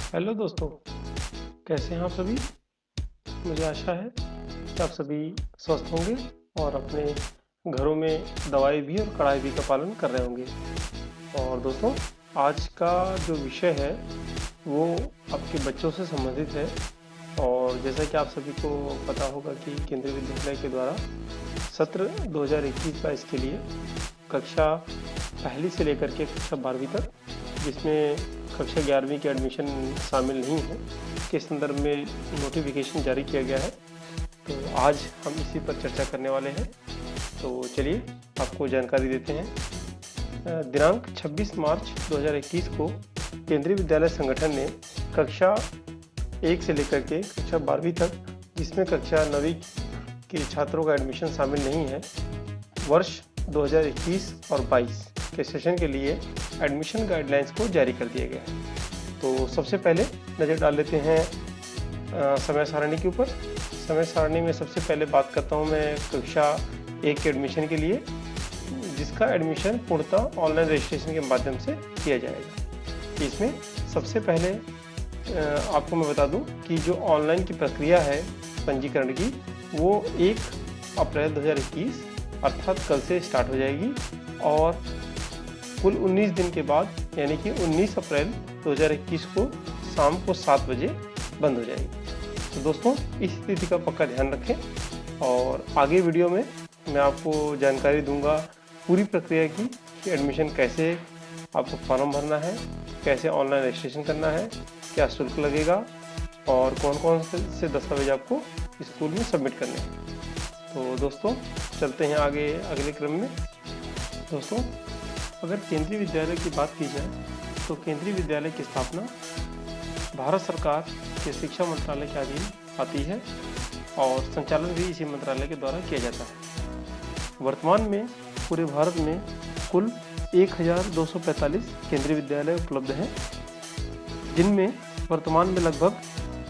Hello दोस्तों, कैसे हैं आप सभी? मुझे आशा है कि आप सभी स्वस्थ होंगे और अपने घरों में दवाई भी और कड़ाई भी का पालन कर रहे होंगे। और दोस्तों, आज का जो विषय है वो आपके बच्चों से संबंधित है। और जैसा कि आप सभी को पता होगा कि केंद्रीय विद्यालय के द्वारा सत्र 2021-22 के लिए कक्षा पहली से लेकर के कक्षा 12वीं तक, जिसमें कक्षा 11वीं की एडमिशन शामिल नहीं है, के संदर्भ में नोटिफिकेशन जारी किया गया है। तो आज हम इसी पर चर्चा करने वाले हैं। तो चलिए आपको जानकारी देते हैं। दिनांक 26 मार्च 2021 को केंद्रीय विद्यालय संगठन ने कक्षा 1 से लेकर के कक्षा 12वीं तक, जिसमें कक्षा 9वीं के छात्रों का एडमिशन शामिल नहीं है, वर्ष 2021 और 22 के सेशन के लिए एडमिशन गाइडलाइंस को जारी कर दिया गया है। तो सबसे पहले नज़र डाल लेते हैं समय सारणी के ऊपर। समय सारणी में सबसे पहले बात करता हूं मैं कक्षा 1 के एडमिशन के लिए, जिसका एडमिशन पूर्णतः ऑनलाइन रजिस्ट्रेशन के माध्यम से किया जाएगा। इसमें सबसे पहले आपको मैं बता दूं कि जो ऑनलाइन की प्रक्रिया है पंजीकरण की, वो 1 अप्रैल 2021 अर्थात कल से स्टार्ट हो जाएगी और कुल 19 दिन के बाद यानी कि 19 अप्रैल 2021 को शाम को 7 बजे बंद हो जाएगी। तो दोस्तों, इस स्थिति का पक्का ध्यान रखें और आगे वीडियो में मैं आपको जानकारी दूंगा पूरी प्रक्रिया की कि एडमिशन कैसे आपको फॉर्म भरना है, कैसे ऑनलाइन रजिस्ट्रेशन करना है, क्या शुल्क लगेगा और कौन कौन से दस्तावेज आपको स्कूल में सबमिट करने हैं। तो दोस्तों, चलते हैं आगे अगले क्रम में। दोस्तों, अगर केंद्रीय विद्यालय की बात की जाए तो केंद्रीय विद्यालय की स्थापना भारत सरकार के शिक्षा मंत्रालय के अधीन आती है और संचालन भी इसी मंत्रालय के द्वारा किया जाता है। वर्तमान में पूरे भारत में कुल 1245 केंद्रीय विद्यालय उपलब्ध हैं, जिनमें वर्तमान में लगभग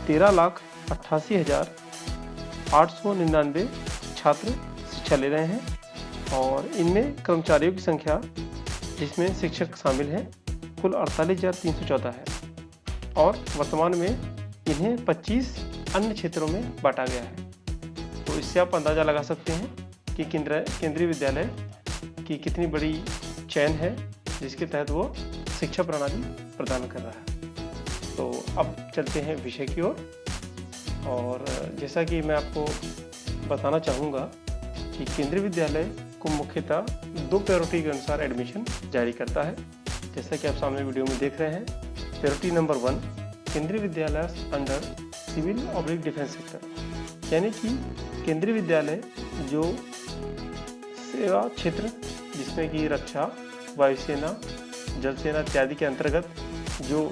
13,88,899 छात्र शिक्षा ले रहे हैं और इनमें कर्मचारियों की संख्या, जिसमें शिक्षक शामिल हैं, कुल 48,314 है और वर्तमान में इन्हें 25 अन्य क्षेत्रों में बांटा गया है। तो इससे आप अंदाज़ा लगा सकते हैं कि केंद्रीय विद्यालय की कितनी बड़ी चैन है जिसके तहत वो शिक्षा प्रणाली प्रदान कर रहा है। तो अब चलते हैं विषय की ओर। और जैसा कि मैं आपको बताना चाहूँगा कि केंद्रीय विद्यालय को मुख्यतः 2 प्रायोरिटी के अनुसार एडमिशन जारी करता है, जैसा कि आप सामने वीडियो में देख रहे हैं। Priority number 1, Kendriya Vidyalaya under civil oblique defence sector, यानी कि केंद्रीय विद्यालय जो सेवा क्षेत्र, जिसमें कि रक्षा, वायुसेना, जल सेना इत्यादि के अंतर्गत जो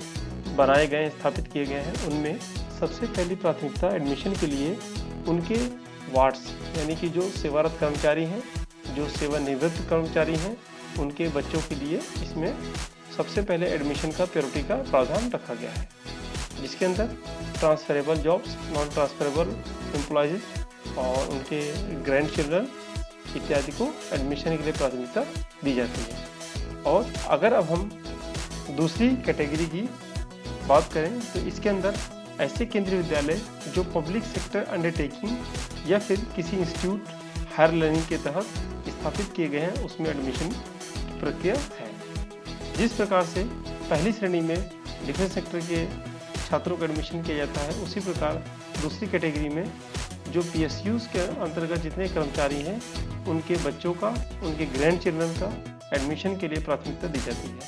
बनाए गए, स्थापित किए गए हैं, उनमें सबसे पहली प्राथमिकता एडमिशन के लिए उनके वार्ड्स, यानी कि जो सेवारत कर्मचारी हैं, जो सेवानिवृत्त कर्मचारी हैं, उनके बच्चों के लिए इसमें सबसे पहले एडमिशन का प्रायोरिटी का प्रावधान रखा गया है, जिसके अंदर transferable jobs, non transferable employees और उनके ग्रैंड चिल्ड्रन इत्यादि को एडमिशन के लिए प्राथमिकता दी जाती है। और अगर अब हम दूसरी कैटेगरी की बात करें तो इसके अंदर ऐसे केंद्रीय विद्यालय जो पब्लिक सेक्टर अंडरटेकिंग या फिर किसी इंस्टीट्यूट हायर लर्निंग के तहत स्थापित किए गए हैं, उसमें एडमिशन की प्रक्रिया है। जिस प्रकार से पहली श्रेणी में डिफेंस सेक्टर के छात्रों का एडमिशन किया जाता है, उसी प्रकार दूसरी कैटेगरी में जो PSUs के अंतर्गत जितने कर्मचारी हैं, उनके बच्चों का, उनके ग्रैंड चिल्ड्रन का एडमिशन के लिए प्राथमिकता दी जाती है।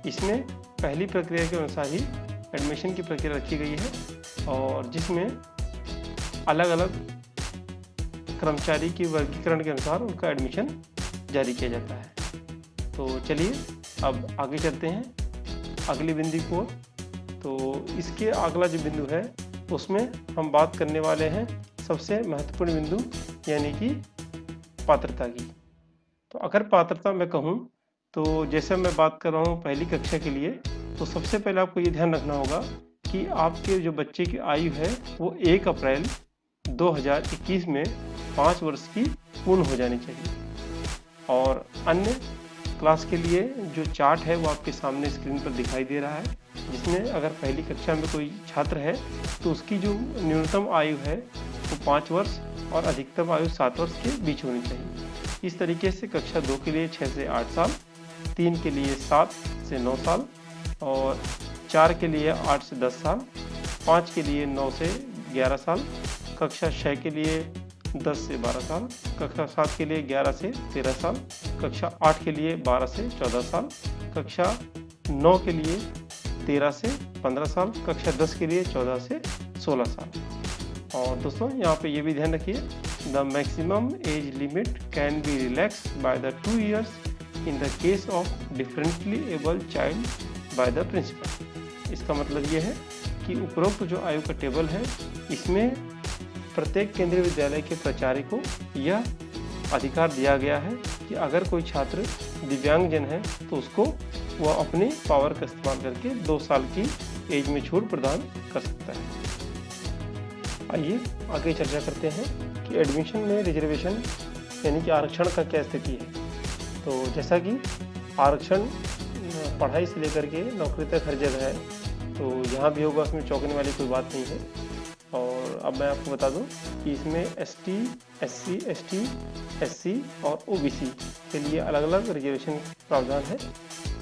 इसमें पहली प्रक्रिया के अनुसार ही एडमिशन की प्रक्रिया रखी गई है और जिसमें अलग अलग कर्मचारी की वर्गीकरण के अनुसार उनका एडमिशन जारी किया जाता है। तो चलिए अब आगे चलते हैं अगली बिंदु को। तो इसके अगला जो बिंदु है उसमें हम बात करने वाले हैं सबसे महत्वपूर्ण बिंदु, यानी कि पात्रता की। तो अगर पात्रता मैं कहूँ तो जैसे मैं बात कर रहा हूँ पहली कक्षा के लिए, तो सबसे पहले आपको ये ध्यान रखना होगा कि आपके जो बच्चे की आयु है वो 1 अप्रैल 2021 में 5 वर्ष की पूर्ण हो जानी चाहिए और अन्य क्लास के लिए जो चार्ट है वो आपके सामने स्क्रीन पर दिखाई दे रहा है, जिसमें अगर पहली कक्षा में कोई छात्र है तो उसकी जो न्यूनतम आयु है वो 5 वर्ष और अधिकतम आयु 7 वर्ष के बीच होनी चाहिए। इस तरीके से कक्षा 2 के लिए 6 से 8 साल, 3 के लिए 7 से 9 साल और 4 के लिए 8 से 10 साल, 5 के लिए 9 से 11 साल, कक्षा 6 के लिए 10 से 12 साल, कक्षा 7 के लिए 11 से 13 साल, कक्षा 8 के लिए 12 से 14 साल, कक्षा 9 के लिए 13 से 15 साल, कक्षा 10 के लिए 14 से 16 साल। और दोस्तों यहाँ पे ये भी ध्यान रखिए, the maximum age limit can be relax by the 2 years in the case of differently able child by the principal. इसका मतलब ये है कि उपरोक्त जो आयु का टेबल है इसमें प्रत्येक केंद्रीय विद्यालय के प्राचार्य को यह अधिकार दिया गया है कि अगर कोई छात्र दिव्यांगजन है तो उसको वह अपनी पावर का इस्तेमाल करके 2 साल की एज में छूट प्रदान कर सकता है। आइए आगे चर्चा करते हैं कि एडमिशन में रिजर्वेशन यानी कि आरक्षण का क्या स्थिति है। तो जैसा कि आरक्षण पढ़ाई से लेकर के नौकरी तक हर जगह है, तो यहाँ भी होगा, उसमें चौंकने वाली कोई बात नहीं है। और अब मैं आपको बता दूं कि इसमें एसटी, एससी, एसटी, एससी और ओबीसी के लिए अलग अलग रिजर्वेशन प्रावधान है।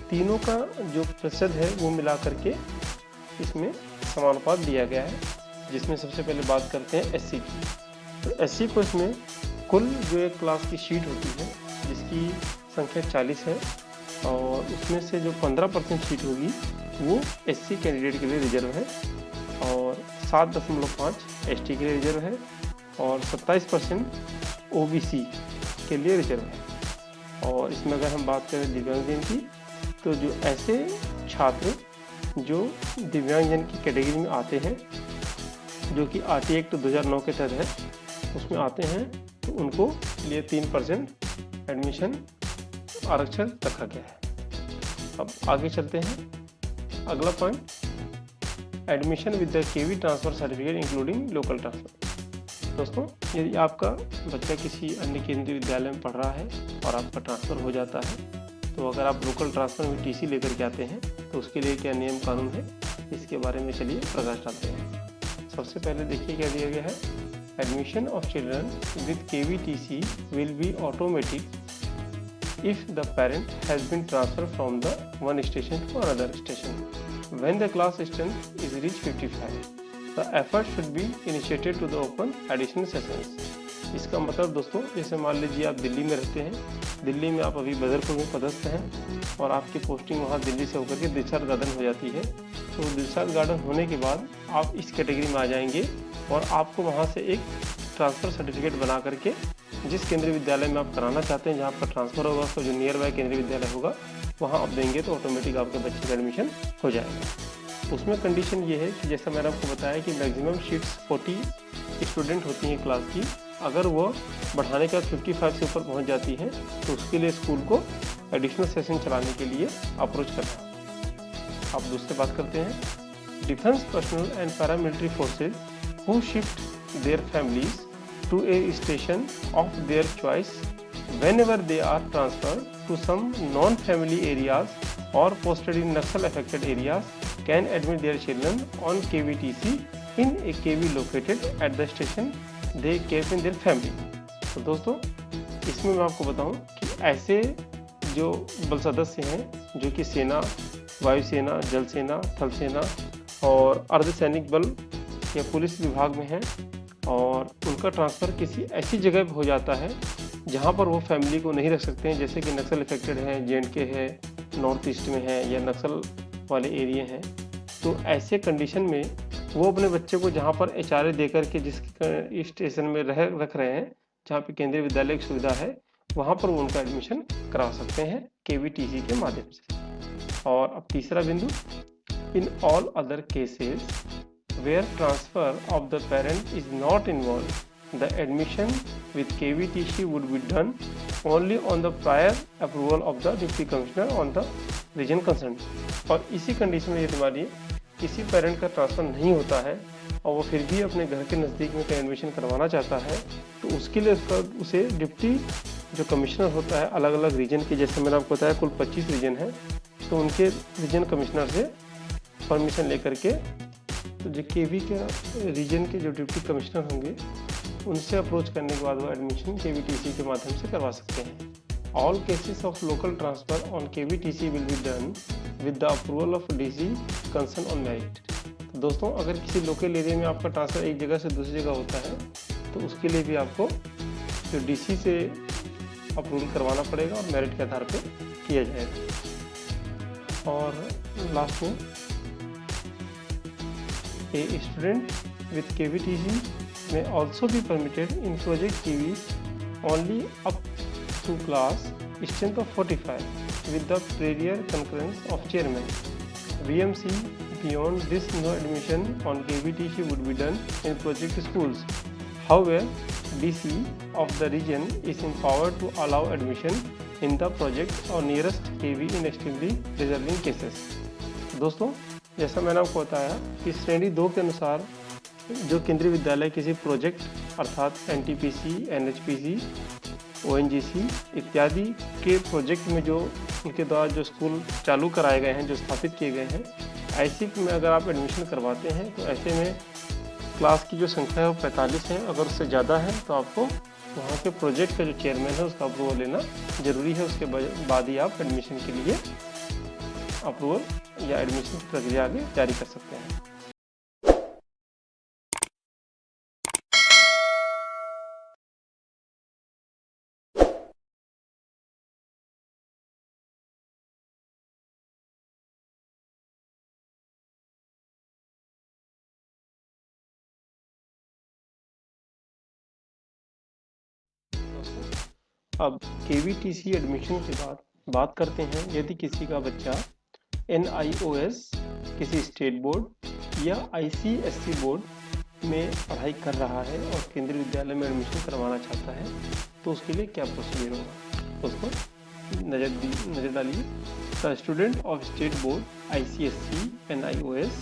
तीनों का जो प्रतिशत है वो मिला करके इसमें समानुपात दिया गया है, जिसमें सबसे पहले बात करते हैं एससी की। तो एससी को इसमें कुल जो एक क्लास की शीट होती है जिसकी संख्या 40 है और उसमें से जो 15% सीट होगी वो एससी कैंडिडेट के लिए रिजर्व है और 7.5 एसटी के लिए रिजर्व है और 27% ओबीसी के लिए रिजर्व है। और इसमें अगर हम बात करें दिव्यांगजन की, तो जो ऐसे छात्र जो दिव्यांगजन की कैटेगरी में आते हैं, जो कि आरटी एक्ट 2009 के तहत है उसमें आते हैं, तो उनको लिए 3% एडमिशन आरक्षण रखा गया है। अब आगे चलते हैं, अगला point, admission with the KV transfer certificate including local transfer. दोस्तों, यदि आपका बच्चा किसी अन्य केंद्रीय विद्यालय में पढ़ रहा है और आपका ट्रांसफ़र हो जाता है, तो अगर आप लोकल ट्रांसफ़र में टीसी लेकर के आते हैं तो उसके लिए क्या नियम कानून है, इसके बारे में चलिए प्रकाश डालते हैं। सबसे पहले देखिए क्या दिया गया है, admission of children with KVTC will be automatic if the parent has been transferred from the one station to another station when the class strength is reached 55. The effort should be initiated to the open additional sessions. इसका मतलब दोस्तों, जैसे मान लीजिए आप दिल्ली में रहते हैं, दिल्ली में आप अभी बदरपुर में पदस्थ हैं और आपकी पोस्टिंग वहाँ दिल्ली से होकर के दिलशाद गार्डन हो जाती है, तो दिलशाद गार्डन होने के बाद आप इस कैटेगरी में आ जाएंगे और आपको वहाँ से एक ट्रांसफ़र सर्टिफिकेट बना करके जिस केंद्रीय विद्यालय में आप कराना चाहते हैं, जहाँ पर ट्रांसफ़र होगा, उसका जो नियर बाय केंद्रीय विद्यालय होगा वहाँ आप देंगे तो ऑटोमेटिक आपके बच्चे का एडमिशन हो जाएगा। उसमें कंडीशन ये है कि जैसा मैंने आपको बताया कि मैक्सिमम सीट्स 40 स्टूडेंट होती हैं क्लास की, अगर वो बढ़ाने के बाद 55 से ऊपर पहुँच जाती हैं तो उसके लिए स्कूल को एडिशनल सेशन चलाने के लिए अप्रोच करना है। अब दूसरी बात करते हैं, defence personnel and paramilitary forces who shift their families to a station of their choice whenever they are transferred to some non-family areas or posted in Naxal affected areas can admit their children on KVTC in a KV located at the station they keep in their family। तो दोस्तों, इसमें मैं आपको बताऊं कि ऐसे जो बल सदस्य हैं जो कि सेना, वायुसेना, जल सेना, थल सेना और अर्धसैनिक बल या पुलिस विभाग में हैं और उनका ट्रांसफ़र किसी ऐसी जगह पर हो जाता है जहां पर वो फैमिली को नहीं रख सकते हैं, जैसे कि नक्सल इफेक्टेड है, JNK है, नॉर्थ ईस्ट में है या नक्सल वाले एरिया हैं, तो ऐसे कंडीशन में वो अपने बच्चे को जहां पर HRA देकर के जिस स्टेशन में रख रहे हैं, जहां पे केंद्रीय विद्यालय की सुविधा है, वहां पर वो उनका एडमिशन करा सकते हैं KVTC के माध्यम से। और अब तीसरा बिंदु, in all other cases where transfer of the parent is not involved, the admission with KVTC would be done only on the prior approval of the Deputy Commissioner on the region concerned। और इसी condition में यदि मानिए किसी parent का transfer नहीं होता है और वो फिर भी अपने घर के नज़दीक में कहीं एडमिशन करवाना चाहता है, तो उसके लिए उसे डिप्टी जो कमिश्नर होता है अलग अलग रीजन के, जैसे मैंने आपको बताया कुल 25 रीजन है, तो उनके रीजन कमिश्नर से परमिशन लेकर के, तो जो केवी के रीजन के जो डिप्टी कमिश्नर होंगे उनसे अप्रोच करने के बाद वो एडमिशन केवीटीसी के माध्यम से करवा सकते हैं। All cases of local transfer on KVTC will be done with the approval of DC concern on merit. तो दोस्तों, अगर किसी लोकल एरिया में आपका ट्रांसफ़र एक जगह से दूसरी जगह होता है तो उसके लिए भी आपको जो डीसी से अप्रूवल करवाना पड़ेगा और मेरिट के आधार पे किया जाएगा। और लास्ट में, a student with KVTC may also be permitted in project KVs only up to class strength of 45 with the prior concurrence of chairman. VMC beyond this, no admission on KVTC would be done in project schools. However, DC of the region is empowered to allow admission in the project or nearest KV in extremely deserving cases. दोस्तों, जैसा मैंने आपको बताया कि श्रेणी 2 के अनुसार जो केंद्रीय विद्यालय किसी प्रोजेक्ट अर्थात एनटीपीसी, एनएचपीसी, ओएनजीसी इत्यादि के प्रोजेक्ट में जो उनके द्वारा जो स्कूल चालू कराए गए हैं, जो स्थापित किए गए हैं, ऐसे में अगर आप एडमिशन करवाते हैं तो ऐसे में क्लास की जो संख्या है वो 45 है। अगर उससे ज़्यादा है तो आपको वहाँ के प्रोजेक्ट का जो चेयरमैन है उसका अप्रूवल लेना ज़रूरी है। उसके बाद ही आप एडमिशन के लिए अप्रूवल या एडमिशन की प्रक्रिया आगे जारी कर सकते हैं। अब केवीटीसी एडमिशन के बाद बात करते हैं, यदि किसी का बच्चा NIOS किसी स्टेट बोर्ड या ICSC बोर्ड में पढ़ाई कर रहा है और केंद्रीय विद्यालय में एडमिशन करवाना चाहता है तो उसके लिए क्या प्रोसीजर होगा, उसको नज़र डालिए। The student of state board ICSC NIOS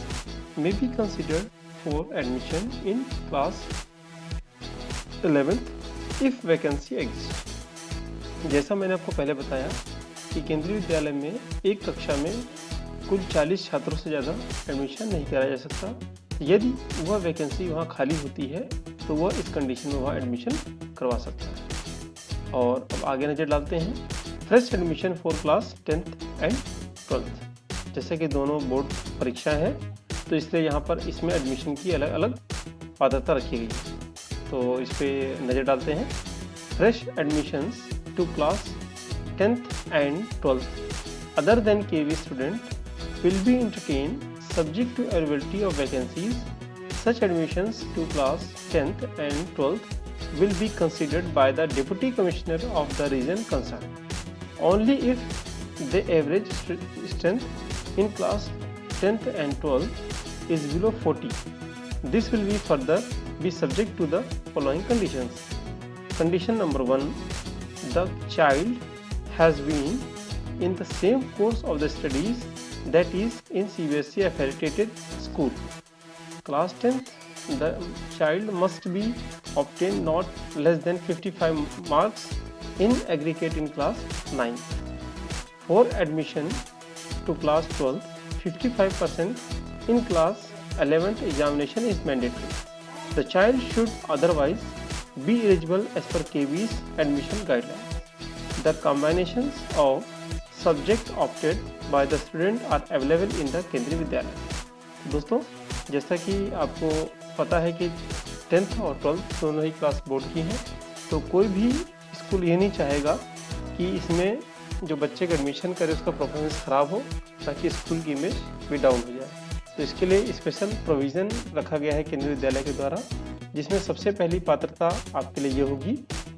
may be considered for admission in class 11th if vacancy exist. जैसा मैंने आपको पहले बताया कि केंद्रीय विद्यालय में एक कक्षा में कुल 40 छात्रों से ज़्यादा एडमिशन नहीं कराया जा सकता। यदि वह वैकेंसी वहाँ खाली होती है तो वह इस कंडीशन में वहाँ एडमिशन करवा सकता है। और अब आगे नज़र डालते हैं fresh admission for class 10th and 12th। जैसे कि दोनों बोर्ड परीक्षा है तो इसलिए यहाँ पर इसमें एडमिशन की अलग अलग पात्रता रखी गई है। तो इस पर नज़र डालते हैं। Fresh admissions to class 10th and 12th other than KV student will be entertained subject to availability of vacancies. Such admissions to class 10th and 12th will be considered by the Deputy Commissioner of the region concerned only if the average strength in class 10th and 12th is below 40. This will be further be subject to the following conditions. Condition number 1, the child has been in the same course of the studies that is in CBSE affiliated school. Class 10th, the child must be obtained not less than 55 marks in aggregate in class 9th. For admission to class 12th, 55% in class 11th examination is mandatory. The child should otherwise be eligible as per KV's admission guidelines. The combinations of subject opted by the student are available in the केंद्रीय विद्यालय। दोस्तों, जैसा कि आपको पता है कि 10th और 12th दोनों ही क्लास बोर्ड की हैं, तो कोई भी स्कूल ये नहीं चाहेगा कि इसमें जो बच्चे का एडमिशन करे उसका परफॉर्मेंस ख़राब हो ताकि स्कूल की इमेज भी डाउन हो जाए। तो इसके लिए स्पेशल प्रोविज़न रखा गया है केंद्रीय विद्यालय के द्वारा, जिसमें सबसे पहली पात्रता आपके लिए ये होगी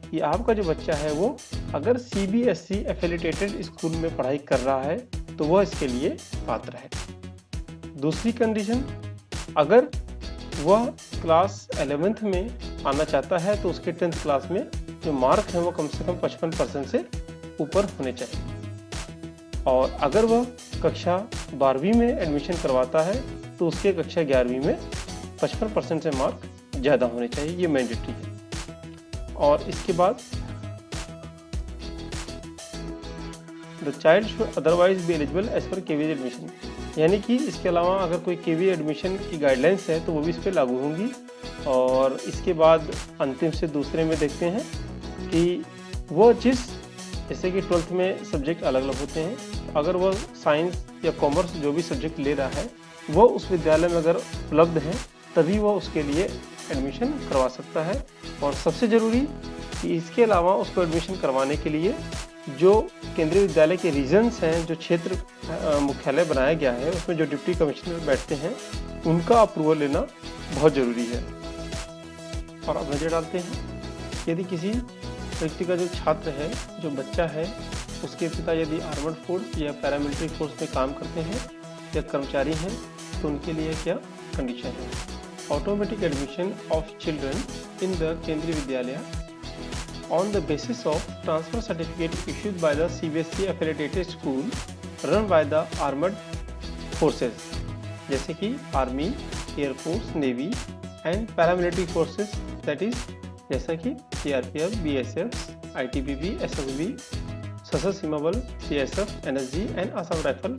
कि आपका जो बच्चा है वो अगर CBSE एफिलिएटेड स्कूल में पढ़ाई कर रहा है तो वह इसके लिए पात्र है। दूसरी कंडीशन, अगर वह क्लास 11th में आना चाहता है तो उसके 10th क्लास में जो मार्क हैं वो कम से कम 55% से ऊपर होने चाहिए। और अगर वह कक्षा 12वीं में एडमिशन करवाता है तो उसके कक्षा 11वीं में 55% से मार्क ज़्यादा होने चाहिए, ये मैंडेटरी है। और इसके बाद the child should otherwise be eligible age पर केवी एडमिशन। यानी कि इसके अलावा अगर कोई केवी एडमिशन की गाइडलाइंस है तो वो भी इस पर लागू होंगी। और इसके बाद अंतिम से दूसरे में देखते हैं कि वो चीज़, जैसे कि 12th में सब्जेक्ट अलग अलग होते हैं, अगर वो साइंस या कॉमर्स जो भी सब्जेक्ट ले रहा है वो उस विद्यालय में अगर उपलब्ध है तभी वो उसके लिए एडमिशन करवा सकता है। और सबसे ज़रूरी कि इसके अलावा उसको एडमिशन करवाने के लिए जो केंद्रीय विद्यालय के रीजन्स हैं, जो क्षेत्र मुख्यालय बनाया गया है उसमें जो डिप्टी कमिश्नर बैठते हैं उनका अप्रूवल लेना बहुत ज़रूरी है। और अब नजर डालते हैं, यदि किसी व्यक्ति का जो छात्र है, जो बच्चा है, उसके पिता यदि आर्मड फोर्स या पैरामिलिट्री फोर्स में काम करते हैं या कर्मचारी हैं तो उनके लिए क्या कंडीशन है। Automatic admission of children in the Kendriya Vidyalaya on the basis of transfer certificate issued by the CBSE affiliated school run by the armed forces, जैसे कि army, air force, navy and paramilitary forces, that is जैसा कि CRPF, BSF, ITBP, SSB, सशस्त्र सीमा बल, CSF, NSG and Assam Rifle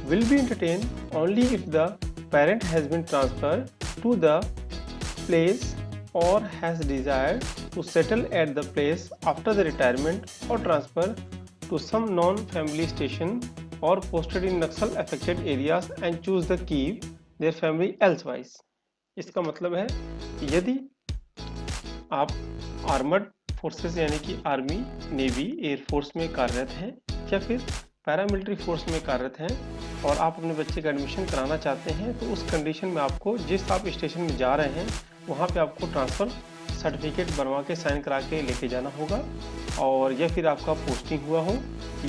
will be entertained only if the parent has been transferred to the place or has desired to settle at the place after the retirement or transfer to some non-family station or posted in Naxal affected areas and choose to keep their family elsewise। इसका मतलब है यदि आप armed forces यानी कि army, navy, air force में कार्यरत हैं या फिर पैरामिलिट्री फोर्स में कार्यरत हैं और आप अपने बच्चे का एडमिशन कराना चाहते हैं तो उस कंडीशन में आपको जिस आप स्टेशन में जा रहे हैं वहाँ पे आपको ट्रांसफ़र सर्टिफिकेट बनवा के साइन करा के लेके जाना होगा। और या फिर आपका पोस्टिंग हुआ हो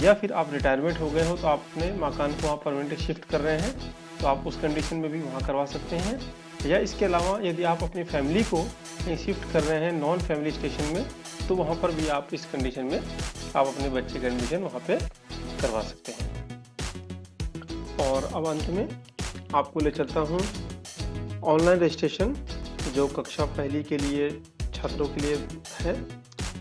या फिर आप रिटायरमेंट हो गए हो तो आप अपने मकान को वहाँ परमानेंट शिफ्ट कर रहे हैं तो आप उस कंडीशन में भी वहाँ करवा सकते हैं। या इसके अलावा यदि आप अपनी फैमिली को कहीं शिफ्ट कर रहे हैं नॉन फैमिली स्टेशन में तो वहाँ पर भी आप इस कंडीशन में आप अपने बच्चे का एडमिशन वहाँ पे करवा सकते हैं। और अब अंत में आपको ले चलता हूँ ऑनलाइन रजिस्ट्रेशन जो कक्षा पहली के लिए छात्रों के लिए है।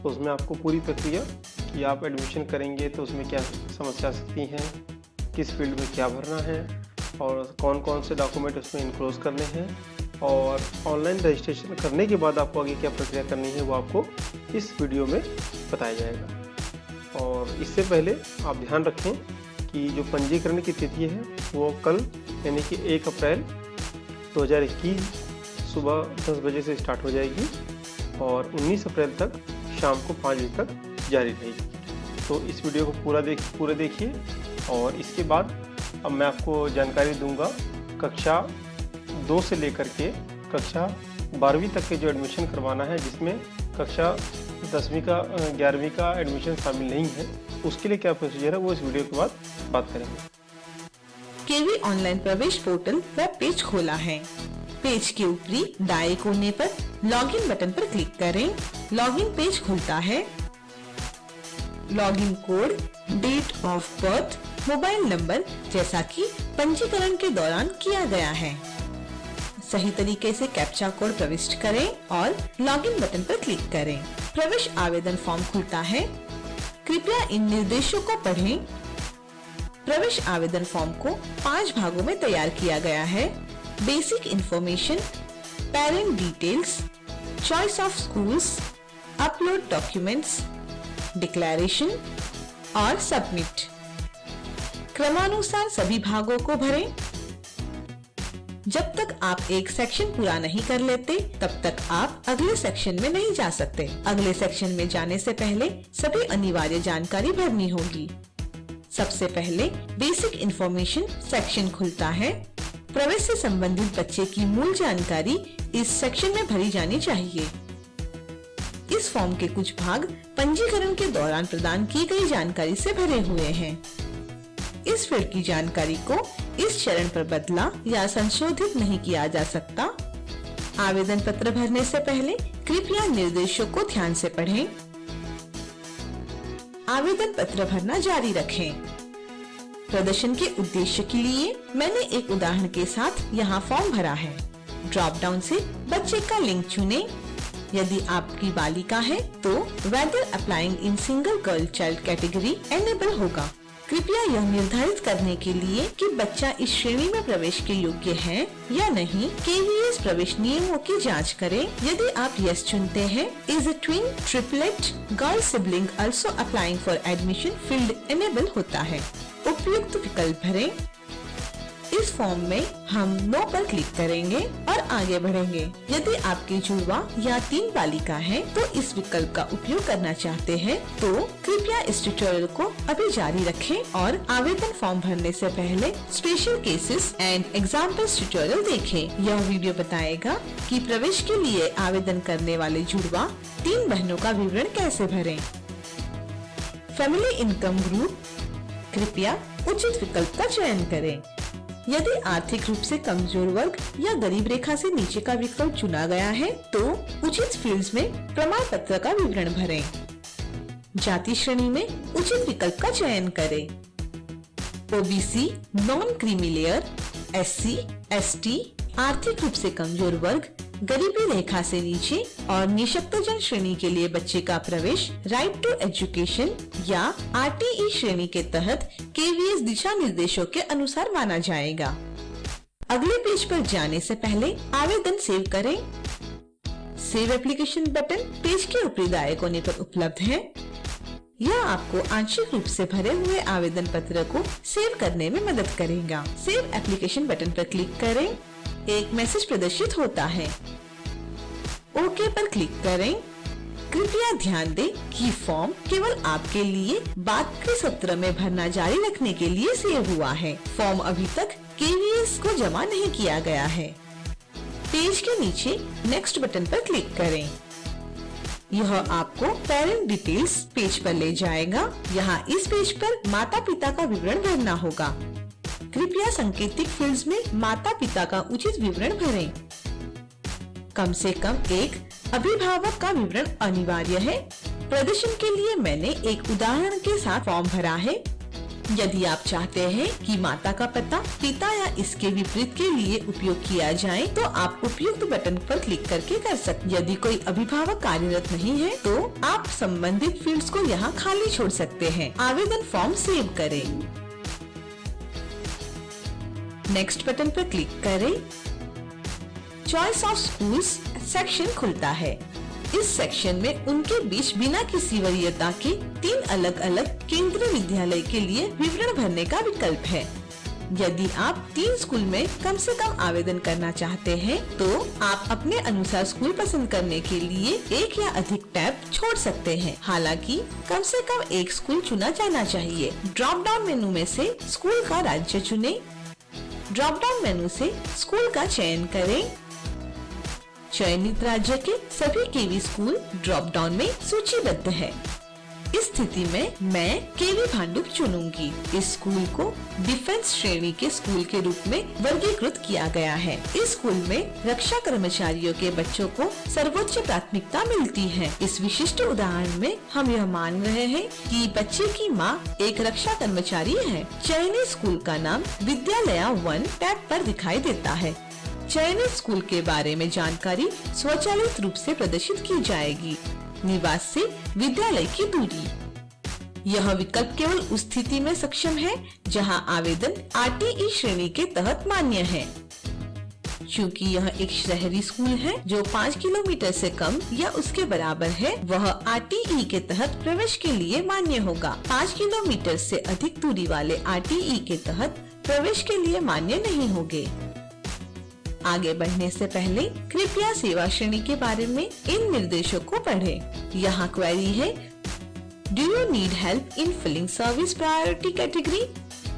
उसमें आपको पूरी प्रक्रिया कि आप एडमिशन करेंगे तो उसमें क्या समस्या आ सकती हैं, किस फील्ड में क्या भरना है और कौन कौन से डॉक्यूमेंट उसमें इनक्लोज करने हैं और ऑनलाइन रजिस्ट्रेशन करने के बाद आपको आगे क्या प्रक्रिया करनी है वो आपको इस वीडियो में बताया जाएगा। और इससे पहले आप ध्यान रखें कि जो पंजीकरण की तिथि है वो कल यानी कि 1 अप्रैल 2021 सुबह 10 बजे से स्टार्ट हो जाएगी और 19 अप्रैल तक शाम को 5 बजे तक जारी रहेगी। तो इस वीडियो को पूरा देखिए। और इसके बाद अब मैं आपको जानकारी दूंगा कक्षा 2 से लेकर के कक्षा 12वीं तक के जो एडमिशन करवाना है, जिसमें कक्षा 10वीं का 11वीं का एडमिशन शामिल नहीं है, उसके लिए क्या प्रोसीजर है वो इस वीडियो के बाद बात करेंगे। केवी ऑनलाइन प्रवेश पोर्टल वेब पेज खोला है। पेज के ऊपरी दाएं कोने पर लॉगिन बटन पर क्लिक करें। लॉगिन पेज खुलता है। Login code, date of birth, mobile number जैसा कि पंजीकरण के दौरान किया गया है, सही तरीके से कैप्चा कोड प्रविष्ट करें और लॉगिन बटन पर क्लिक करें। प्रवेश आवेदन फॉर्म खुलता है। कृपया इन निर्देशों को पढ़ें। प्रवेश आवेदन फॉर्म को 5 भागों में तैयार किया गया है। Basic information, parent details, choice of schools, upload documents, declaration और सबमिट। क्रमानुसार सभी भागों को भरें। जब तक आप एक सेक्शन पूरा नहीं कर लेते तब तक आप अगले सेक्शन में नहीं जा सकते। अगले सेक्शन में जाने से पहले सभी अनिवार्य जानकारी भरनी होगी। सबसे पहले बेसिक इंफॉर्मेशन सेक्शन खुलता है। प्रवेश से संबंधित बच्चे की मूल जानकारी इस सेक्शन में भरी जानी चाहिए। इस फॉर्म के कुछ भाग पंजीकरण के दौरान प्रदान की गई जानकारी से भरे हुए हैं। इस फील्ड की जानकारी को इस चरण पर बदला या संशोधित नहीं किया जा सकता। आवेदन पत्र भरने से पहले कृपया निर्देशों को ध्यान से पढ़ें। आवेदन पत्र भरना जारी रखें। प्रदर्शन के उद्देश्य के लिए मैंने एक उदाहरण के साथ यहाँ फॉर्म भरा है। ड्रॉप डाउन से बच्चे का लिंक चुनें। यदि आपकी बालिका है तो whether applying in single girl child category enable होगा। कृपया यह निर्धारित करने के लिए कि बच्चा इस श्रेणी में प्रवेश के योग्य है या नहीं, KVS प्रवेश नियमों की जांच करें। यदि आप यस चुनते हैं, is a twin, triplet, girl sibling also applying for admission field enable होता है। उपयुक्त विकल्प भरें। इस फॉर्म में हम नो पर क्लिक करेंगे और आगे बढ़ेंगे। यदि आपके जुड़वा या 3 बालिका है तो इस विकल्प का उपयोग करना चाहते हैं तो कृपया इस ट्यूटोरियल को अभी जारी रखें और आवेदन फॉर्म भरने से पहले special cases and examples tutorial देखें। यह वीडियो बताएगा कि प्रवेश के लिए आवेदन करने वाले जुड़वा 3 बहनों का विवरण कैसे भरें। फैमिली इनकम ग्रुप, कृपया उचित विकल्प का चयन करें। यदि आर्थिक रूप से कमजोर वर्ग या गरीब रेखा से नीचे का विकल्प चुना गया है तो उचित फील्ड्स में प्रमाण पत्र का विवरण भरें। जाति श्रेणी में उचित विकल्प का चयन करें। OBC, non creamy layer, SC, ST, आर्थिक रूप से कमजोर वर्ग, गरीबी रेखा से नीचे और निःशक्तजन श्रेणी के लिए बच्चे का प्रवेश राइट टू एजुकेशन या RTE श्रेणी के तहत KVS दिशा निर्देशों के अनुसार माना जाएगा। अगले पेज पर जाने से पहले आवेदन सेव करें। सेव एप्लीकेशन बटन पेज के ऊपरी दाएं कोने पर उपलब्ध है। यह आपको आंशिक रूप से भरे हुए आवेदन पत्र को सेव करने में मदद करेगा। सेव एप्लीकेशन बटन पर क्लिक करें। एक मैसेज प्रदर्शित होता है। ओके पर क्लिक करें। कृपया ध्यान दें कि फॉर्म केवल आपके लिए बाद के सत्र में भरना जारी रखने के लिए सेव हुआ है। फॉर्म अभी तक KVS को जमा नहीं किया गया है। पेज के नीचे नेक्स्ट बटन पर क्लिक करें। यह आपको पेरेंट डिटेल्स पेज पर ले जाएगा। यहाँ इस पेज पर माता पिता का विवरण भरना होगा। कृपया सांकेतिक फील्ड्स में माता पिता का उचित विवरण भरें। कम से कम एक अभिभावक का विवरण अनिवार्य है। प्रदर्शन के लिए मैंने एक उदाहरण के साथ फॉर्म भरा है। यदि आप चाहते हैं कि माता का पता पिता या इसके विपरीत के लिए उपयोग किया जाए तो आप उपयुक्त बटन पर क्लिक करके कर सकते। यदि कोई अभिभावक कार्यरत नहीं है तो आप संबंधित फील्ड्स को यहाँ खाली छोड़ सकते हैं। आवेदन फॉर्म सेव करें। नेक्स्ट बटन पर क्लिक करें। चॉइस ऑफ स्कूल्स सेक्शन खुलता है। इस सेक्शन में उनके बीच बिना किसी वरीयता के 3 अलग अलग केंद्रीय विद्यालय के लिए विवरण भरने का विकल्प है। यदि आप 3 स्कूल में कम से कम आवेदन करना चाहते हैं तो आप अपने अनुसार स्कूल पसंद करने के लिए एक या अधिक टैब छोड़ सकते हैं। हालांकि कम से कम एक स्कूल चुना जाना चाहिए। ड्रॉप डाउन मेनू में से स्कूल का राज्य चुनें। ड्रॉप डाउन मेनू से स्कूल का चयन करें। चयनित राज्य के सभी KV स्कूल ड्रॉप डाउन में सूचीबद्ध है। इस स्थिति में मैं KV भांडुप चुनूंगी। इस स्कूल को डिफेंस श्रेणी के स्कूल के रूप में वर्गीकृत किया गया है। इस स्कूल में रक्षा कर्मचारियों के बच्चों को सर्वोच्च प्राथमिकता मिलती है। इस विशिष्ट उदाहरण में हम यह मान रहे हैं कि बच्चे की मां एक रक्षा कर्मचारी है। चयनित स्कूल का नाम विद्यालया 1 टैब पर दिखाई देता है। चयनित स्कूल के बारे में जानकारी स्वचालित रूप से प्रदर्शित की जाएगी। निवास से विद्यालय की दूरी। यह विकल्प केवल उस स्थिति में सक्षम है जहां आवेदन RTE श्रेणी के तहत मान्य है। चूँकि यह एक शहरी स्कूल है जो 5 किलोमीटर से कम या उसके बराबर है, वह RTE के तहत प्रवेश के लिए मान्य होगा। 5 किलोमीटर से अधिक दूरी वाले RTE के तहत प्रवेश के लिए मान्य नहीं होंगे। आगे बढ़ने से पहले कृपया सेवा श्रेणी के बारे में इन निर्देशों को पढ़ें। यहाँ क्वेरी है, do you need help in filling service priority category?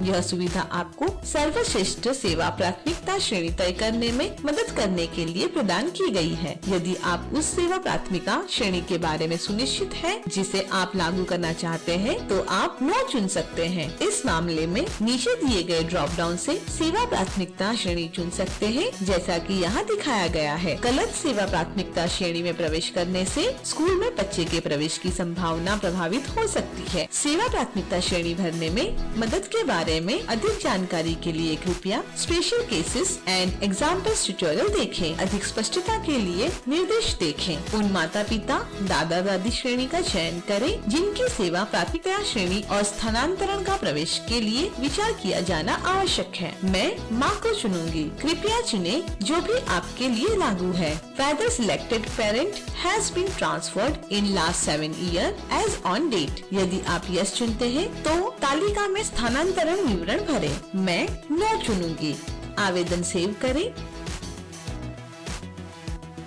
यह सुविधा आपको सर्वश्रेष्ठ सेवा प्राथमिकता श्रेणी तय करने में मदद करने के लिए प्रदान की गई है। यदि आप उस सेवा प्राथमिकता श्रेणी के बारे में सुनिश्चित हैं जिसे आप लागू करना चाहते हैं तो आप नो चुन सकते हैं। इस मामले में नीचे दिए गए ड्रॉप डाउन से सेवा प्राथमिकता श्रेणी चुन सकते हैं, जैसा कि यहाँ दिखाया गया है। गलत सेवा प्राथमिकता श्रेणी में प्रवेश करने से स्कूल में बच्चे के प्रवेश की संभावना प्रभावित हो सकती है। सेवा प्राथमिकता श्रेणी भरने में मदद के बारे में अधिक जानकारी के लिए कृपया special cases analysis and examples tutorial देखें। अधिक स्पष्टता के लिए निर्देश देखें। उन माता पिता दादा दादी श्रेणी का चयन करें जिनकी सेवा प्राथमिकता श्रेणी और स्थानांतरण का प्रवेश के लिए विचार किया जाना आवश्यक है। मैं माँ को चुनूंगी। कृपया चुने जो भी आपके लिए लागू है। Whether selected parent has been transferred in last 7 years as on date। यदि आप यस चुनते हैं तो तालिका में स्थानांतरण विवरण भरें। मैं नो चुनूंगी। आवेदन सेव करें।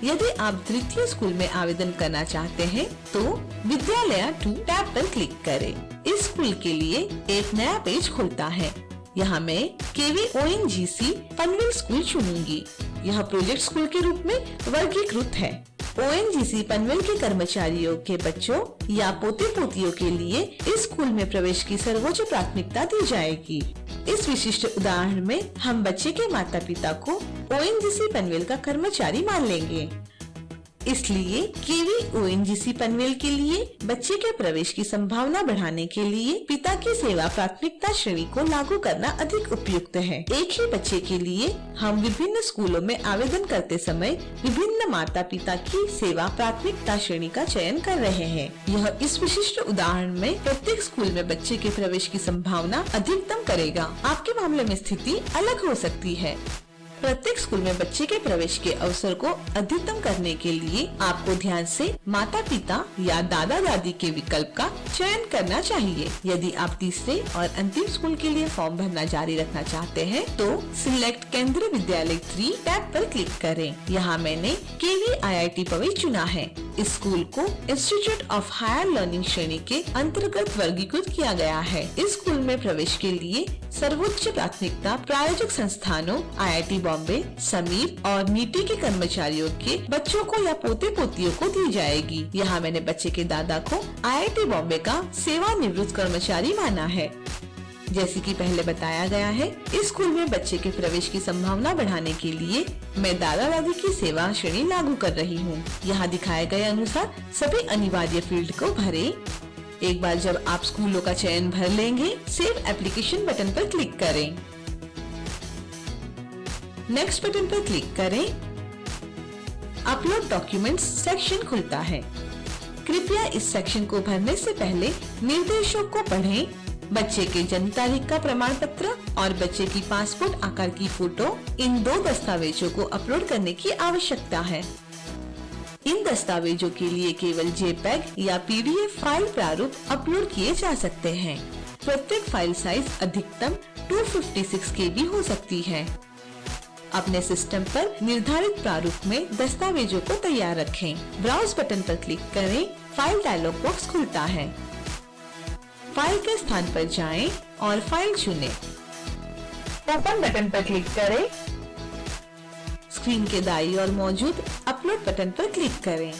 यदि आप द्वितीय स्कूल में आवेदन करना चाहते हैं तो विद्यालय 2 टैब पर क्लिक करें। इस स्कूल के लिए एक नया पेज खुलता है। यहाँ मैं KVONGC पनवेल स्कूल चुनूंगी। यह प्रोजेक्ट स्कूल के रूप में वर्गीकृत है। ONGC पनवेल के कर्मचारियों के बच्चों या पोते पोतियों के लिए इस स्कूल में प्रवेश की सर्वोच्च प्राथमिकता दी जाएगी। इस विशिष्ट उदाहरण में हम बच्चे के माता पिता को ONGC पनवेल का कर्मचारी मान लेंगे। इसलिए KVONGC पनवेल के लिए बच्चे के प्रवेश की संभावना बढ़ाने के लिए पिता की सेवा प्राथमिकता श्रेणी को लागू करना अधिक उपयुक्त है। एक ही बच्चे के लिए हम विभिन्न स्कूलों में आवेदन करते समय विभिन्न माता पिता की सेवा प्राथमिकता श्रेणी का चयन कर रहे हैं। यह इस विशिष्ट उदाहरण में प्रत्येक स्कूल में बच्चे के प्रवेश की संभावना अधिकतम करेगा। आपके मामले में स्थिति अलग हो सकती है। प्रत्येक स्कूल में बच्चे के प्रवेश के अवसर को अधिकतम करने के लिए आपको ध्यान से माता पिता या दादा दादी के विकल्प का चयन करना चाहिए। यदि आप तीसरे और अंतिम स्कूल के लिए फॉर्म भरना जारी रखना चाहते हैं तो सिलेक्ट केंद्रीय विद्यालय 3 टैब पर क्लिक करें। यहाँ मैंने KVIIT पवई चुना है। इस स्कूल को इंस्टीट्यूट ऑफ हायर लर्निंग श्रेणी के अंतर्गत वर्गीकृत किया गया है। इस स्कूल में प्रवेश के लिए सर्वोच्च प्राथमिकता प्रायोजक संस्थानों IIT बॉम्बे, समीर और नीति के कर्मचारियों के बच्चों को या पोते पोतियों को दी जाएगी। यहाँ मैंने बच्चे के दादा को IIT बॉम्बे का सेवानिवृत्त कर्मचारी माना है। जैसे कि पहले बताया गया है, इस स्कूल में बच्चे के प्रवेश की संभावना बढ़ाने के लिए मैं दादा दादी की सेवा श्रेणी लागू कर रही हूँ। यहाँ दिखाए गए अनुसार सभी अनिवार्य फील्ड को भरें। एक बार जब आप स्कूलों का चयन भर लेंगे, सेव एप्लीकेशन बटन पर क्लिक करें। नेक्स्ट बटन पर क्लिक करें। अपलोड डॉक्यूमेंट्स सेक्शन खुलता है। कृपया इस सेक्शन को भरने से पहले निर्देशों को पढ़ें। बच्चे के जन्म तारीख का प्रमाण पत्र और बच्चे की पासपोर्ट आकार की फोटो, इन 2 दस्तावेजों को अपलोड करने की आवश्यकता है। इन दस्तावेजों के लिए केवल JPEG या PDF फाइल प्रारूप अपलोड किए जा सकते हैं। प्रत्येक फाइल साइज अधिकतम 256 KB हो सकती है। अपने सिस्टम पर निर्धारित प्रारूप में दस्तावेजों को तैयार रखें। ब्राउज बटन पर क्लिक करें। फाइल डायलॉग बॉक्स खुलता है। फाइल के स्थान पर जाएं और फाइल चुनें। ओपन बटन पर क्लिक करें। स्क्रीन के दाईं ओर मौजूद अपलोड बटन पर क्लिक करें।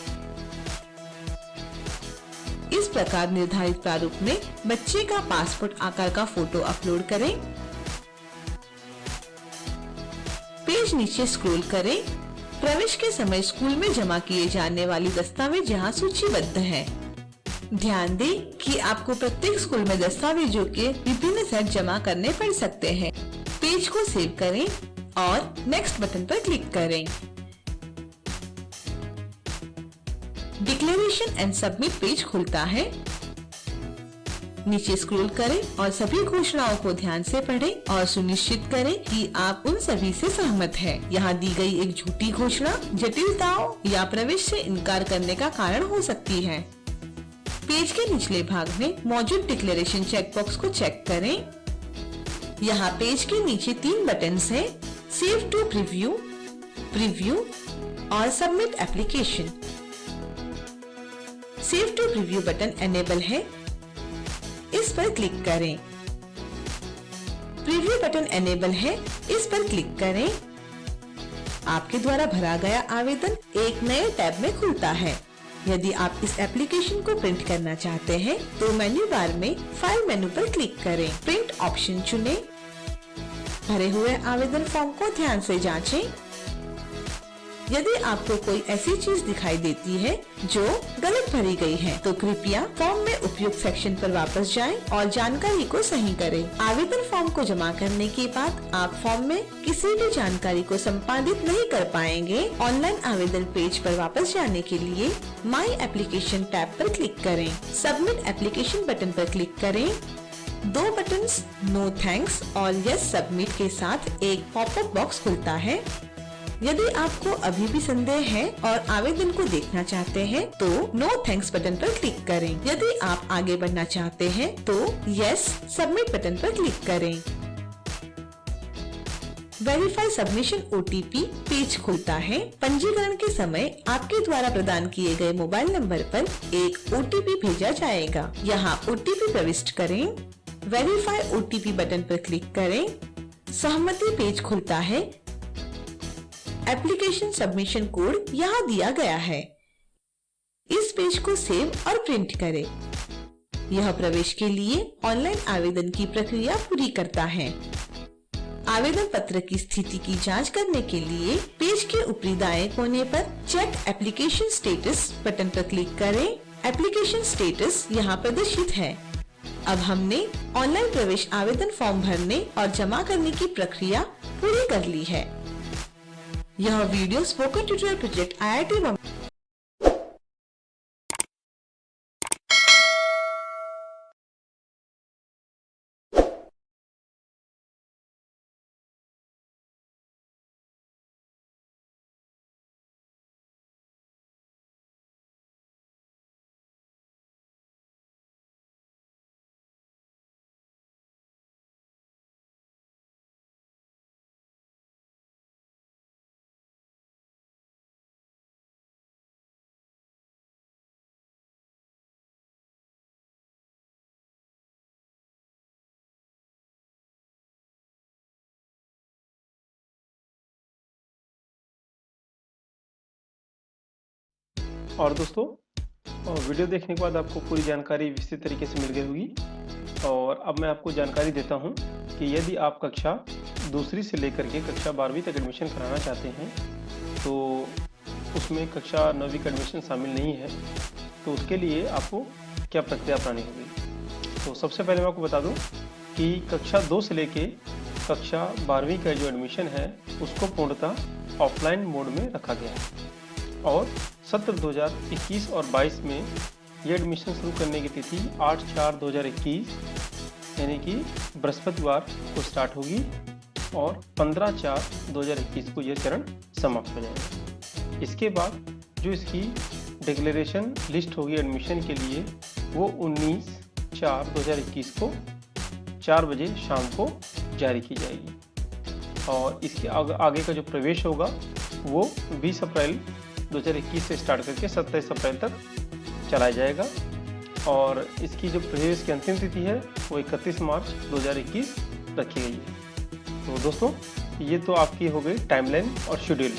इस प्रकार निर्धारित प्रारूप में बच्चे का पासपोर्ट आकार का फोटो अपलोड करें। पेज नीचे स्क्रॉल करें। प्रवेश के समय स्कूल में जमा किए जाने वाली दस्तावेज यहाँ सूचीबद्ध हैं। ध्यान दें कि आपको प्रत्येक स्कूल में दस्तावेजों के विभिन्न सेट जमा करने पड़ सकते हैं। पेज को सेव करें और नेक्स्ट बटन पर क्लिक करें। डिक्लेरेशन एंड सबमिट पेज खुलता है। नीचे स्क्रॉल करें और सभी घोषणाओं को ध्यान से पढ़ें और सुनिश्चित करें कि आप उन सभी से सहमत हैं। यहाँ दी गई एक झूठी घोषणा जटिलताओं या प्रवेश से इनकार करने का कारण हो सकती है। पेज के निचले भाग में मौजूद डिक्लेरेशन चेकबॉक्स को चेक करें। यहाँ पेज के नीचे 3 बटन्स हैं, सेव टू प्रीव्यू, प्रीव्यू और submit application. Save to preview button enable है, इस पर क्लिक करें। प्रीव्यू बटन एनेबल है, इस पर क्लिक करें। आपके द्वारा भरा गया आवेदन एक नए टैब में खुलता है। यदि आप इस एप्लीकेशन को प्रिंट करना चाहते हैं तो मेन्यू बार में फाइल मेनू पर क्लिक करें। प्रिंट ऑप्शन चुनें। भरे हुए आवेदन फॉर्म को ध्यान से जांचें। यदि आपको कोई ऐसी चीज दिखाई देती है जो गलत भरी गई है, तो कृपया फॉर्म में उपयुक्त सेक्शन पर वापस जाएं और जानकारी को सही करें। आवेदन फॉर्म को जमा करने के बाद आप फॉर्म में किसी भी जानकारी को संपादित नहीं कर पाएंगे। ऑनलाइन आवेदन पेज पर वापस जाने के लिए माई एप्लीकेशन टैब पर क्लिक करें। सबमिट एप्लीकेशन बटन पर क्लिक करें। दो बटन्स नो थैंक्स और यस सबमिट के साथ एक पॉपअप बॉक्स खुलता है। यदि आपको अभी भी संदेह है और आवेदन को देखना चाहते हैं तो नो थैंक्स बटन पर क्लिक करें। यदि आप आगे बढ़ना चाहते हैं तो यस सबमिट बटन पर क्लिक करें। वेरीफाई सबमिशन OTP पेज खुलता है। पंजीकरण के समय आपके द्वारा प्रदान किए गए मोबाइल नंबर पर एक OTP भेजा जाएगा। यहाँ OTP प्रविष्ट करें। वेरीफाई OTP बटन पर क्लिक करें। सहमति पेज खुलता है। एप्लीकेशन सबमिशन कोड यहाँ दिया गया है। इस पेज को सेव और प्रिंट करें। यह प्रवेश के लिए ऑनलाइन आवेदन की प्रक्रिया पूरी करता है। आवेदन पत्र की स्थिति की जांच करने के लिए पेज के ऊपरी दाएं कोने पर चेक एप्लीकेशन स्टेटस बटन पर क्लिक करें। एप्लीकेशन स्टेटस यहाँ प्रदर्शित है। अब हमने ऑनलाइन प्रवेश आवेदन फॉर्म भरने और जमा करने की प्रक्रिया पूरी कर ली है। यह video spoken tutorial project IIT Bombay और दोस्तों, वीडियो देखने के बाद आपको पूरी जानकारी विस्तृत तरीके से मिल गई होगी। और अब मैं आपको जानकारी देता हूं कि यदि आप कक्षा दूसरी से लेकर के कक्षा 12वीं तक एडमिशन कराना चाहते हैं तो उसमें कक्षा 9वीं का एडमिशन शामिल नहीं है, तो उसके लिए आपको क्या प्रक्रिया अपनानी होगी। तो सबसे पहले मैं आपको बता दूं कि कक्षा 2 से लेके कक्षा 12वीं का जो एडमिशन है उसको पूर्णतः ऑफलाइन मोड में रखा गया है और सत्र 2021 और 22 में ये एडमिशन शुरू करने की तिथि 8/4/2021 यानी कि बृहस्पतिवार को स्टार्ट होगी और 15/4/2021 को यह चरण समाप्त हो जाएगा। इसके बाद जो इसकी डिक्लेरेशन लिस्ट होगी एडमिशन के लिए वो 19/4/2021 को 4 बजे शाम को जारी की जाएगी और इसके आगे का जो प्रवेश होगा वो 20 अप्रैल 2021 से स्टार्ट करके 27 अप्रैल तक चलाया जाएगा और इसकी जो प्रवेश की अंतिम तिथि है वो 31 मार्च 2021 रखी गई है। तो दोस्तों, ये तो आपकी हो गई टाइमलाइन और शेड्यूल।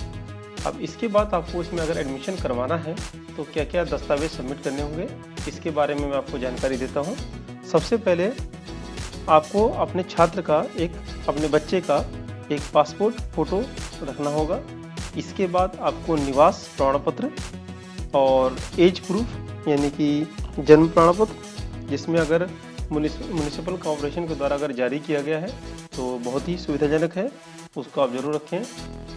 अब इसके बाद आपको इसमें अगर एडमिशन करवाना है तो क्या क्या दस्तावेज सबमिट करने होंगे, इसके बारे में मैं आपको जानकारी देता हूँ। सबसे पहले आपको अपने छात्र का अपने बच्चे का एक पासपोर्ट फ़ोटो रखना होगा। इसके बाद आपको निवास प्रमाण पत्र और एज प्रूफ यानी कि जन्म प्रमाण पत्र, जिसमें अगर म्युनिसिपल कॉर्पोरेशन के द्वारा अगर जारी किया गया है तो बहुत ही सुविधाजनक है, उसको आप जरूर रखें।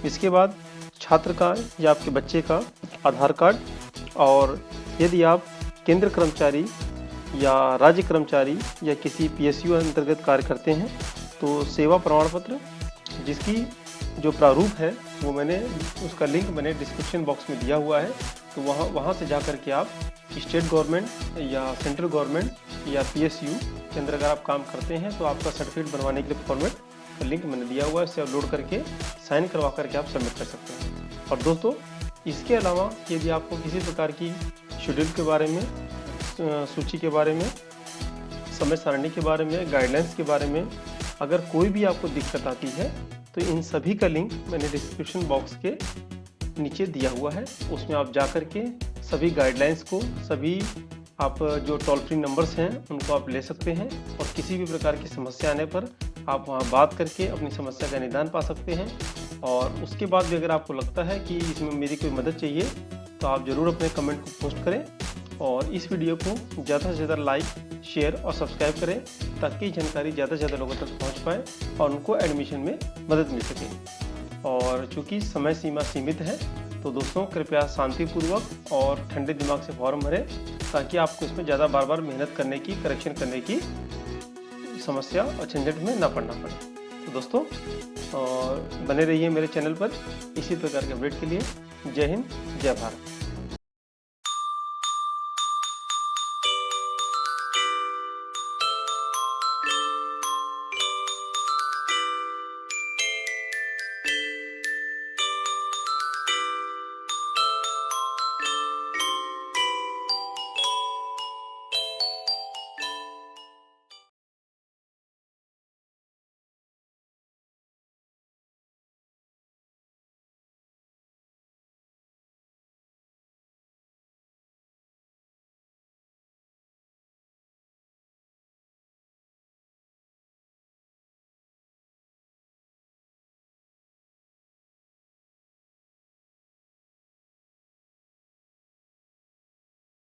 इसके बाद छात्र का या आपके बच्चे का आधार कार्ड, और यदि आप केंद्र कर्मचारी या राज्य कर्मचारी या किसी PSU अंतर्गत कार्य करते हैं तो सेवा प्रमाण पत्र, जिसकी जो प्रारूप है वो उसका लिंक मैंने डिस्क्रिप्शन बॉक्स में दिया हुआ है, तो वहाँ से जा कर के आप स्टेट गवर्नमेंट या सेंट्रल गवर्नमेंट या PSU के अंदर अगर आप काम करते हैं तो आपका सर्टिफिकेट बनवाने के लिए फॉर्मेट लिंक मैंने दिया हुआ है, इससे अपलोड करके साइन करवा करके आप सबमिट कर सकते हैं। और दोस्तों, इसके अलावा यदि आपको किसी प्रकार की शेड्यूल के बारे में, सूची के बारे में, समय सारणी के बारे में, गाइडलाइंस के बारे में अगर कोई भी आपको दिक्कत आती है तो इन सभी का लिंक मैंने डिस्क्रिप्शन बॉक्स के नीचे दिया हुआ है। उसमें आप जा कर के सभी गाइडलाइंस को, सभी आप जो टोल फ्री नंबर्स हैं उनको आप ले सकते हैं और किसी भी प्रकार की समस्या आने पर आप वहां बात करके अपनी समस्या का निदान पा सकते हैं और उसके बाद भी अगर आपको लगता है कि इसमें मेरी कोई मदद चाहिए तो आप ज़रूर अपने कमेंट को पोस्ट करें और इस वीडियो को ज़्यादा से ज़्यादा लाइक, शेयर और सब्सक्राइब करें ताकि जानकारी ज़्यादा से ज़्यादा लोगों तक पहुंच पाए और उनको एडमिशन में मदद मिल सके। और चूँकि समय सीमा सीमित है तो दोस्तों कृपया शांतिपूर्वक और ठंडे दिमाग से फॉर्म भरें ताकि आपको इसमें ज़्यादा बार बार मेहनत करने की, करेक्शन करने की समस्या और झंझट में ना पड़ना पड़े। तो दोस्तों बने रहिए मेरे चैनल पर इसी प्रकार के अपडेट के लिए। जय हिंद, जय भारत।